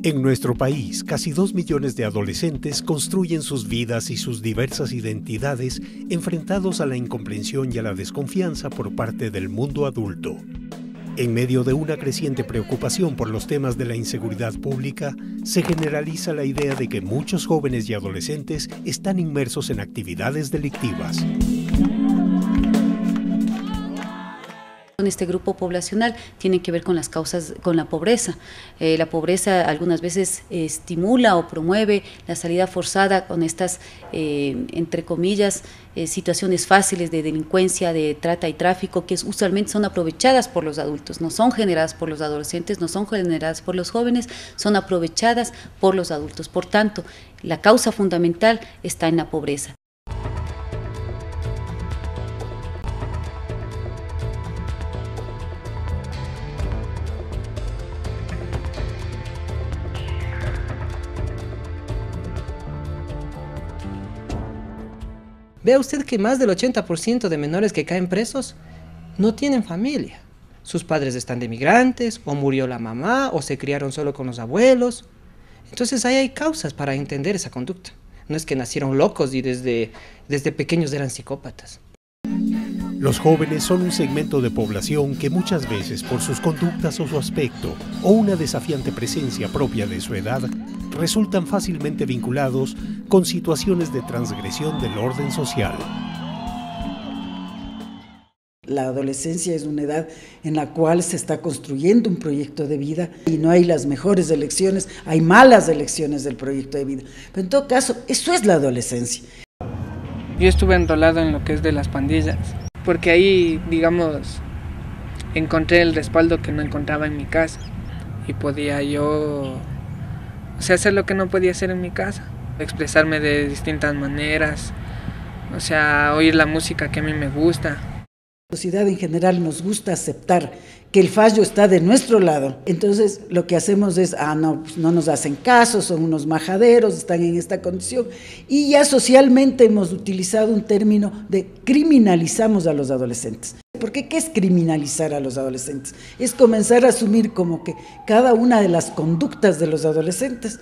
En nuestro país, casi 2 millones de adolescentes construyen sus vidas y sus diversas identidades enfrentados a la incomprensión y a la desconfianza por parte del mundo adulto. En medio de una creciente preocupación por los temas de la inseguridad pública, se generaliza la idea de que muchos jóvenes y adolescentes están inmersos en actividades delictivas. Este grupo poblacional tiene que ver con las causas, con la pobreza. La pobreza algunas veces estimula o promueve la salida forzada con estas, entre comillas, situaciones fáciles de delincuencia, de trata y tráfico, que usualmente son aprovechadas por los adultos, no son generadas por los adolescentes, no son generadas por los jóvenes, son aprovechadas por los adultos. Por tanto, la causa fundamental está en la pobreza. Vea usted que más del 80% de menores que caen presos no tienen familia. Sus padres están de migrantes, o murió la mamá, o se criaron solo con los abuelos. Entonces ahí hay causas para entender esa conducta. No es que nacieron locos y desde pequeños eran psicópatas. Los jóvenes son un segmento de población que muchas veces, por sus conductas o su aspecto, o una desafiante presencia propia de su edad, resultan fácilmente vinculados con situaciones de transgresión del orden social. La adolescencia es una edad en la cual se está construyendo un proyecto de vida y no hay las mejores elecciones, hay malas elecciones del proyecto de vida. Pero en todo caso, eso es la adolescencia. Yo estuve enrolado en lo que es de las pandillas, porque ahí, digamos, encontré el respaldo que no encontraba en mi casa y podía yo, hacer lo que no podía hacer en mi casa, expresarme de distintas maneras, oír la música que a mí me gusta. La sociedad en general nos gusta aceptar que el fallo está de nuestro lado, entonces lo que hacemos es, no nos hacen caso, son unos majaderos, están en esta condición, y ya socialmente hemos utilizado un término de criminalizamos a los adolescentes. Porque ¿qué es criminalizar a los adolescentes? Es comenzar a asumir como que cada una de las conductas de los adolescentes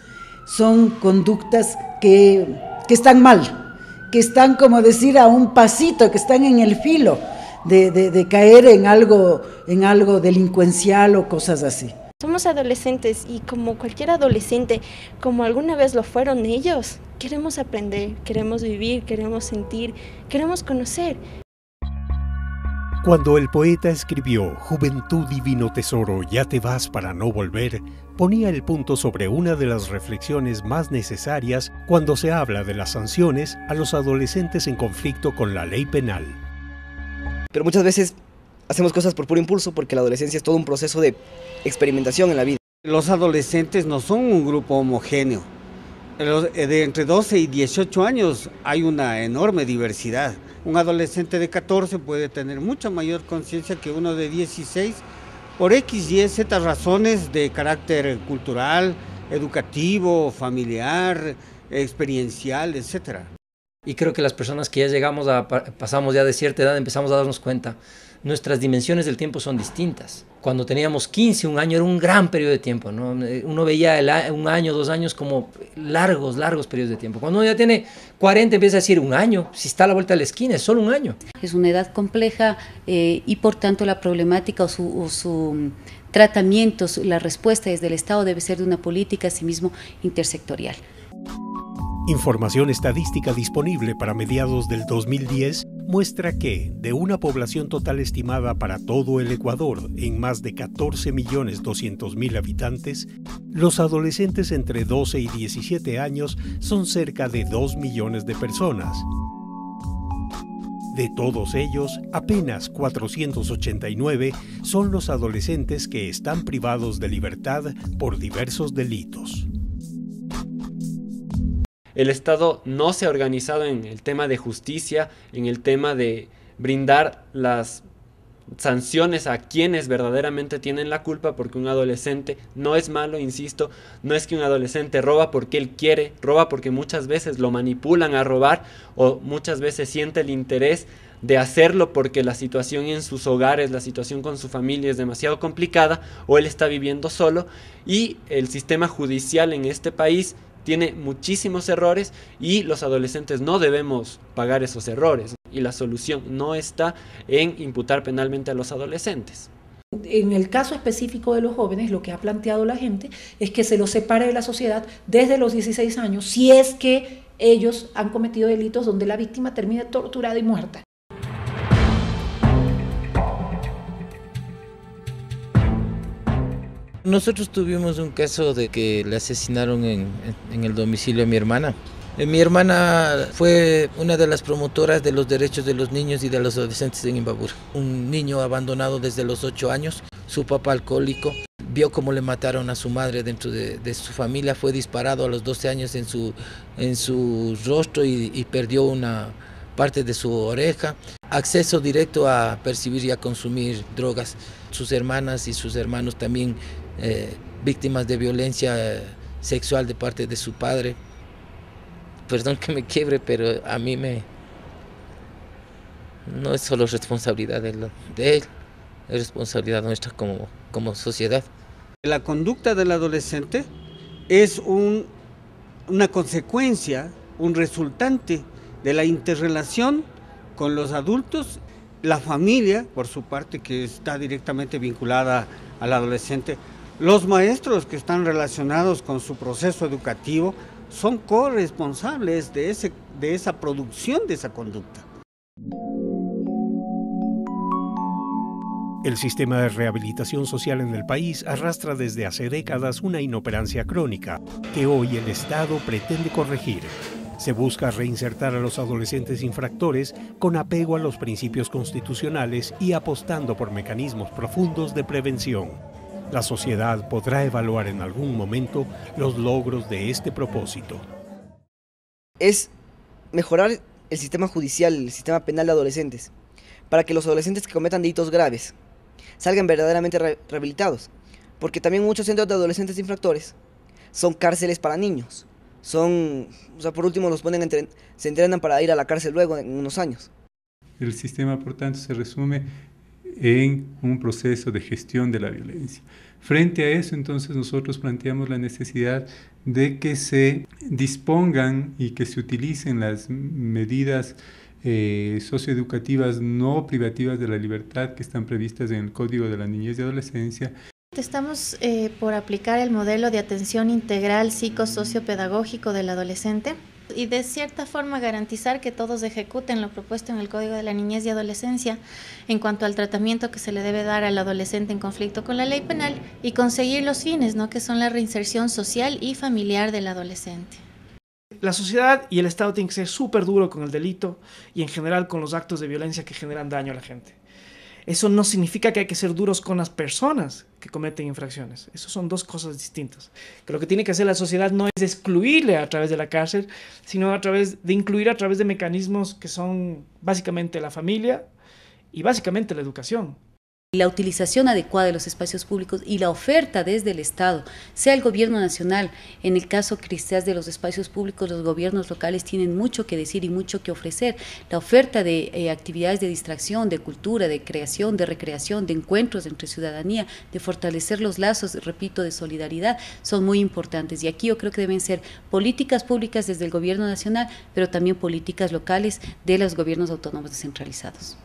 son conductas que están mal, que están, como decir, a un pasito, que están en el filo de caer en algo delincuencial o cosas así. Somos adolescentes y como cualquier adolescente, como alguna vez lo fueron ellos, queremos aprender, queremos vivir, queremos sentir, queremos conocer. Cuando el poeta escribió «Juventud divino tesoro, ya te vas para no volver», ponía el punto sobre una de las reflexiones más necesarias cuando se habla de las sanciones a los adolescentes en conflicto con la ley penal. Pero muchas veces hacemos cosas por puro impulso porque la adolescencia es todo un proceso de experimentación en la vida. Los adolescentes no son un grupo homogéneo. De entre 12 y 18 años hay una enorme diversidad. Un adolescente de 14 puede tener mucha mayor conciencia que uno de 16 por X, Y, Z razones de carácter cultural, educativo, familiar, experiencial, etc. Y creo que las personas que ya pasamos ya de cierta edad, empezamos a darnos cuenta, nuestras dimensiones del tiempo son distintas. Cuando teníamos 15, un año era un gran periodo de tiempo, ¿no? Uno veía un año, 2 años como largos periodos de tiempo. Cuando uno ya tiene 40 empieza a decir un año, si está a la vuelta de la esquina, es solo un año. Es una edad compleja y por tanto la problemática o su tratamiento, la respuesta desde el Estado debe ser de una política asimismo intersectorial. Información estadística disponible para mediados del 2010 muestra que, de una población total estimada para todo el Ecuador en más de 14.200.000 habitantes, los adolescentes entre 12 y 17 años son cerca de 2 millones de personas. De todos ellos, apenas 489 son los adolescentes que están privados de libertad por diversos delitos. El Estado no se ha organizado en el tema de justicia, en el tema de brindar las sanciones a quienes verdaderamente tienen la culpa, porque un adolescente no es malo, insisto, no es que un adolescente roba porque él quiere, roba porque muchas veces lo manipulan a robar o muchas veces siente el interés de hacerlo porque la situación en sus hogares, la situación con su familia es demasiado complicada o él está viviendo solo, y el sistema judicial en este país tiene muchísimos errores y los adolescentes no debemos pagar esos errores, y la solución no está en imputar penalmente a los adolescentes. En el caso específico de los jóvenes, lo que ha planteado la gente es que se los separe de la sociedad desde los 16 años, si es que ellos han cometido delitos donde la víctima termine torturada y muerta. Nosotros tuvimos un caso de que le asesinaron en el domicilio a mi hermana. Mi hermana fue una de las promotoras de los derechos de los niños y de los adolescentes en Imbabura. Un niño abandonado desde los 8 años, su papá alcohólico, vio cómo le mataron a su madre dentro de su familia, fue disparado a los 12 años en su rostro y perdió una parte de su oreja. Acceso directo a percibir y a consumir drogas. Sus hermanas y sus hermanos también víctimas de violencia sexual de parte de su padre. Perdón que me quiebre, pero a mí no es solo responsabilidad de él, es responsabilidad nuestra como sociedad. La conducta del adolescente es una consecuencia, un resultante de la interrelación con los adultos, la familia, por su parte, que está directamente vinculada al adolescente, los maestros que están relacionados con su proceso educativo, son corresponsables de esa producción de esa conducta. El sistema de rehabilitación social en el país arrastra desde hace décadas una inoperancia crónica que hoy el Estado pretende corregir. Se busca reinsertar a los adolescentes infractores con apego a los principios constitucionales y apostando por mecanismos profundos de prevención. La sociedad podrá evaluar en algún momento los logros de este propósito. Es mejorar el sistema judicial, el sistema penal de adolescentes, para que los adolescentes que cometan delitos graves salgan verdaderamente rehabilitados. Porque también muchos centros de adolescentes infractores son cárceles para niños. Por último se entrenan para ir a la cárcel luego en unos años. El sistema, por tanto, se resume en un proceso de gestión de la violencia. Frente a eso, entonces, nosotros planteamos la necesidad de que se dispongan y que se utilicen las medidas socioeducativas no privativas de la libertad que están previstas en el Código de la Niñez y Adolescencia. Estamos por aplicar el modelo de atención integral psicosociopedagógico del adolescente y de cierta forma garantizar que todos ejecuten lo propuesto en el Código de la Niñez y Adolescencia en cuanto al tratamiento que se le debe dar al adolescente en conflicto con la ley penal y conseguir los fines, ¿no?, que son la reinserción social y familiar del adolescente. La sociedad y el Estado tienen que ser súper duro con el delito y en general con los actos de violencia que generan daño a la gente. Eso no significa que hay que ser duros con las personas que cometen infracciones. Eso son dos cosas distintas. Que lo que tiene que hacer la sociedad no es excluirle a través de la cárcel, sino de incluir a través de mecanismos que son básicamente la familia y básicamente la educación. La utilización adecuada de los espacios públicos y la oferta desde el Estado, sea el gobierno nacional, en el caso quizás de los espacios públicos, los gobiernos locales tienen mucho que decir y mucho que ofrecer. La oferta de actividades de distracción, de cultura, de creación, de recreación, de encuentros entre ciudadanía, de fortalecer los lazos, repito, de solidaridad, son muy importantes. Y aquí yo creo que deben ser políticas públicas desde el gobierno nacional, pero también políticas locales de los gobiernos autónomos descentralizados.